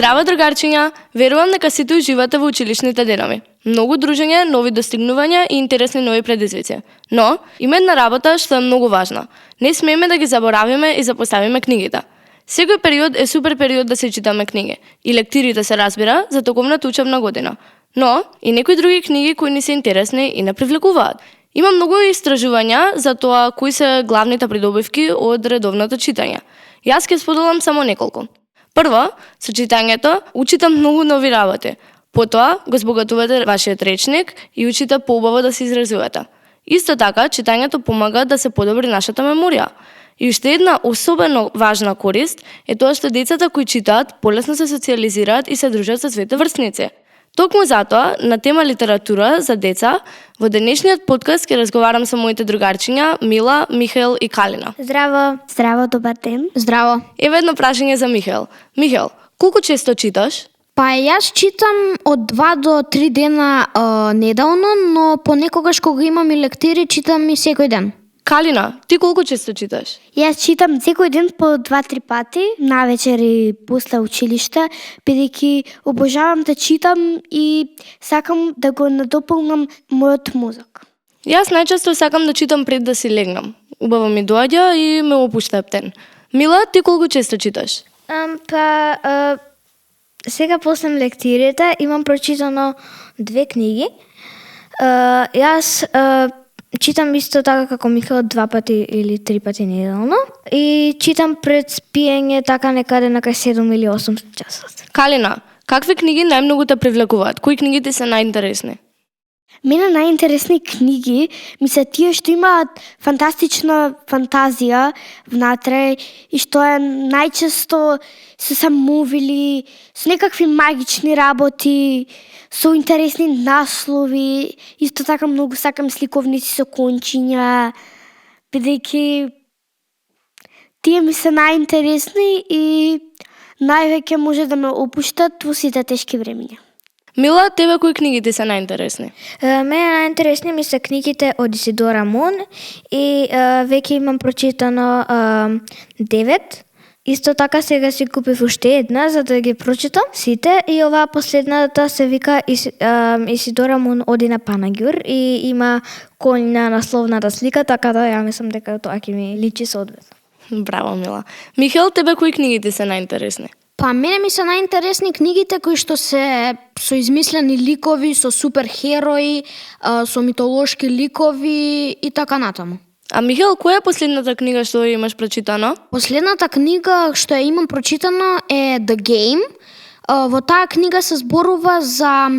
Здраво, другарчиња! Верувам дека сите уживате во училишните денови. Многу дружење, нови достигнувања и интересни нови предизвици. Но, има една работа што е многу важна. Не смееме да ги заборавиме и запоставиме книгите. Секој период е супер период да се читаме книги. И лектирите се разбира за токовната учебна година. Но, и некои други книги кои ни се интересни и не привлекуваат. Има многу истражувања за тоа кои се главните придобивки од редовното читање. Јас ќе споделам само неколку. Прво, со читањето учите многу нови работи. Потоа, го збогатувате вашиот речник и учите поубаво да се изразувате. Исто така, читањето помага да се подобри нашата меморија. И уште една особено важна корист е тоа што децата кои читаат полесно се социјализираат и се дружат со своите врсници. Токму затоа, на тема литература за деца, во денешниот подкаст ќе разговарам со моите другарчиња Мила, Михаел и Калина. Здраво! Здраво, добар ден! Здраво! Еве едно прашање за Михаел. Михаел, колку често читаш? Па јас читам од 2 до 3 дена неделно, но понекогаш кога имам и лектири, читам и секој ден. Калина, ти колку често читаш? Јас читам секој ден по 2-3 пати, навечер и после училиште, бидејќи обожавам да читам и сакам да го надополнам мојот мозок. Јас најчесто сакам да читам пред да си легнам. Убаво ми доаѓа и ме опушта ептен. Мила, ти колку често читаш? Сега после лектирите имам прочитано 2 книги. Јас читам исто така како Михаел 2 пати или 3 пати неделно и читам пред спиење така некаде на 7 или 8 часот. Калина, какви книги најмногу те привлекуваат? Кои книги ти се најинтересни? Мене најинтересни книги ми се тие што имаат фантастична фантазија внатре и што е најчесто се самоувили, со некакви магични работи, со интересни наслови. Исто така многу сакам сликовници со кончиња, бидејќи тие ми се најинтересни и највеќе може да ме опуштат во сите тешки времиња. Мила, тебе кои книги ти се најинтересни? Мене најинтересни ми се книгите од Исидора Мун и веќе имам прочитано 9. Исто така сега си купив уште една за да ги прочитам сите и оваа последната се вика Исидора Мун оди на Панаѓур и има конј на насловната слика, така да ја мислам дека тоа ќе ми личи соодветно. Браво, Мила. Михаел, тебе кои книги ти се најинтересни? Па мене ми се најинтересни книгите кои што се со измислени ликови, со суперхерои, со митолошки ликови и така натаму. А Михаел, која е последната книга што ја имаш прочитано? Последната книга што ја имам прочитано е The Game. Во таа книга се зборува за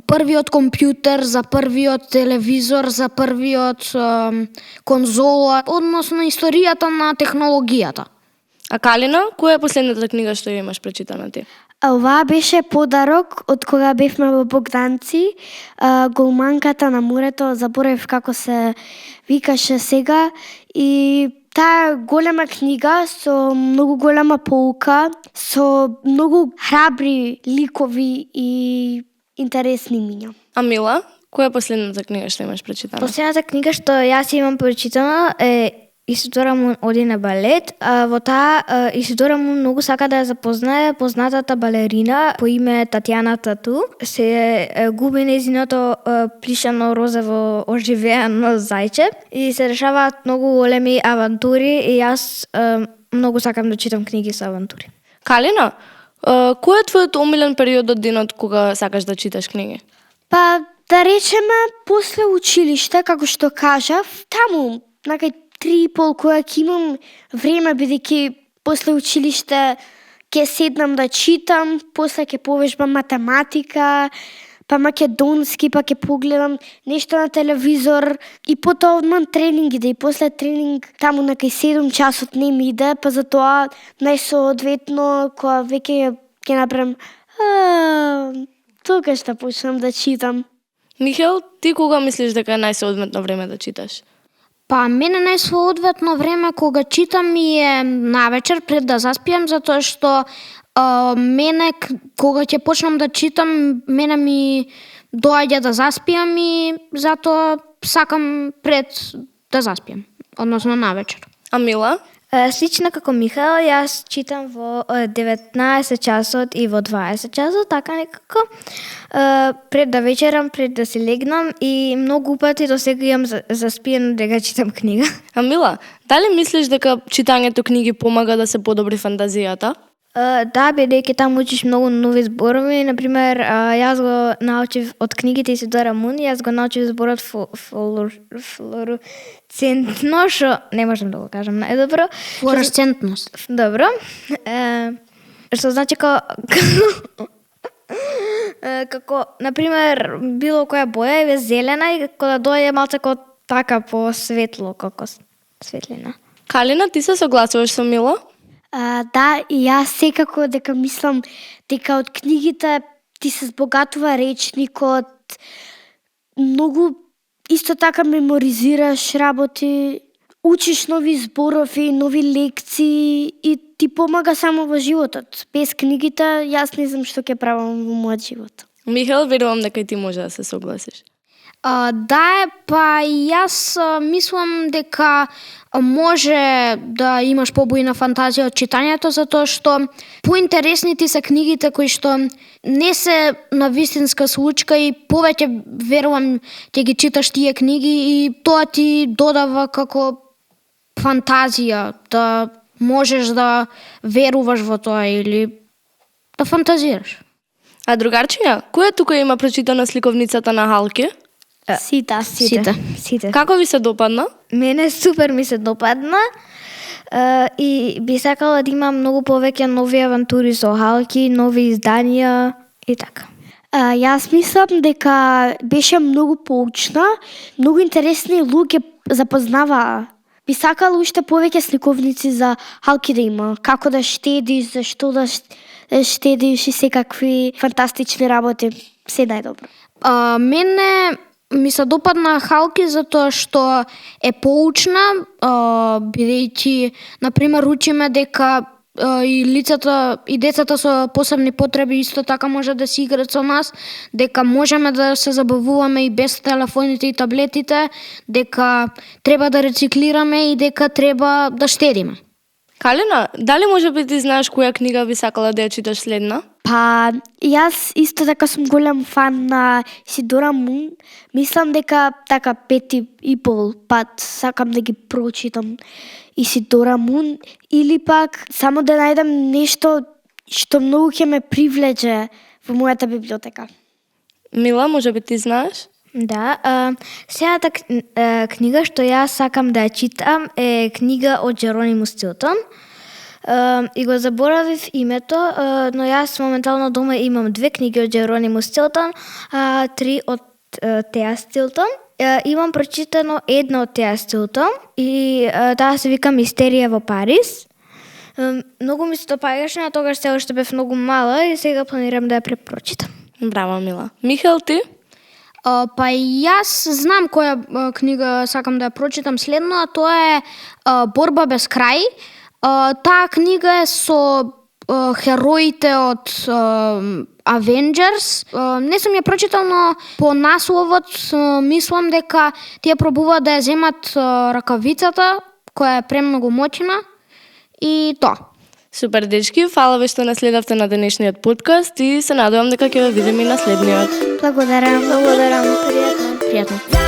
првиот компјутер, за првиот телевизор, за првиот конзола, односно историјата на технологијата. А Калина, која е последната книга што ја имаш прочитана ти? Оваа беше подарок од кога бевме во Богданци, Голманката на морето, заборев како се викаше сега, и таа голема книга со многу голема поука, со многу храбри ликови и интересни миња. А Мила, која е последната книга што имаш прочитана? Последната книга што јас имам прочитана е Исидора Мун оди на балет. Во таа Исидора Мун многу сака да ја запознае познатата балерина по име Татјана Тату. Се губи нејзиното плишано розово оживеано зајче и се решаваат многу големи авантури и јас многу сакам да читам книги со авантури. Калина, кој е твојот омилен период од денот кога сакаш да читаш книги? Па, да речеме, после училиште, како што кажав, таму, накај 3,5 која ќе имам време, бидејќи после училиште ќе седнам да читам, после ќе повежбам математика, па македонски, па ќе погледам нешто на телевизор и потоа одмам тренингите и после тренинг таму на кај 7 часот не ми иде, па затоа најсоодветно кога веќе ќе направам тогаш да почнам да читам. Михаел, ти кога мислиш дека е најсоодветно време да читаш? Па мене најсоодветно време кога читам ми е навечер пред да заспиам, затоа што мене кога ќе почнам да читам, мене ми доаѓа да заспиам и затоа сакам пред да заспиам, односно навечер. А Мила? Слично како Михаел, јас читам во 19 часот и во 20 часот, така некако. Пред да вечерам, пред да си легнам и многу пати до сега имам заспиено дека читам книга. А Мила, дали мислиш дека читањето книги помага да се подобри фантазијата? Да, бидејќи таму учиш многу нови зборови. Например, јас го научив од книгите Исидора Мун, јас го научив зборот флуоресцентно, што не можам да го кажам најдобро. Флуоресцентност. Добро. Што значи како, например, било која боја е зелена и кога да дојде малце како така по светло, како светлина. Калина, ти се согласуваш со Мила? Да, и јас секако дека мислам дека од книгите ти се збогатува речникот, многу исто така меморизираш работи, учиш нови зборови, нови лекции и ти помага само во животот. Без книгите јас не знам што ќе правам во мојот живот. Михаел, верувам дека и ти може да се согласиш. Да, па јас мислам дека може да имаш побојна фантазија од читањето, затоа што поинтересни ти се книгите кои што не се на вистинска случка и повеќе верувам ќе ги читаш тие книги и тоа ти додава како фантазија, да можеш да веруваш во тоа или да фантазираш. А другарчиња, која тука има прочитана сликовницата на Халки? Сите. Како ви се допадна? Мене супер ми се допадна и би сакала да има многу повеќе нови авантури со Халки, нови изданија и така. Јас мислам дека беше многу поучна, многу интересни луѓе запознаваа. Би сакала уште повеќе сликовници за Халки да има, како да штедиш, зашто да штедиш и секакви фантастични работи. Се најдобро. Мене ми се допадна Халки затоа што е поучна, бидејќи, например, учиме дека и лицата и децата со посебни потреби исто така може да си играат со нас, дека можеме да се забавуваме и без телефоните и таблетите, дека треба да рециклираме и дека треба да штедиме. Калина, дали може би ти знаеш која книга би сакала да ја читаш следна? Па, јас исто така сум голем фан на Исидора Мун. Мислам дека така 5,5 пат сакам да ги прочитам Исидора Мун или пак само да најдам нешто што многу ќе ме привлече во мојата библиотека. Мила, може би ти знаеш? Да, следната книга што јас сакам да ја читам е книга од Джеронимо Стилтон. И го заборавив името, но јас моментално дома имам 2 книги од Джеронимо Стилтон, 3 од Теа Стилтон. Имам прочитано една од Теа Стилтон и таа се вика Мистерија во Париз. Многу ми се допаѓаше, на тогаш се уште бев многу мала и сега планирам да ја препрочитам. Браво, Мила. Михаел, ти? Па јас знам која книга сакам да ја прочитам следно, а тоа е Борба без крај. Таа книга е со хероите од Avengers. Не сум ја прочитал, но по насловот мислам дека тие пробуваат да ја земат ракавицата, која е премногу моćна и тоа. Супер, дечки, фала ви што наследавте на денешниот подкаст и се надевам дека ќе ве видиме и на следниот. Благодарам. Пријатно. Пријатно.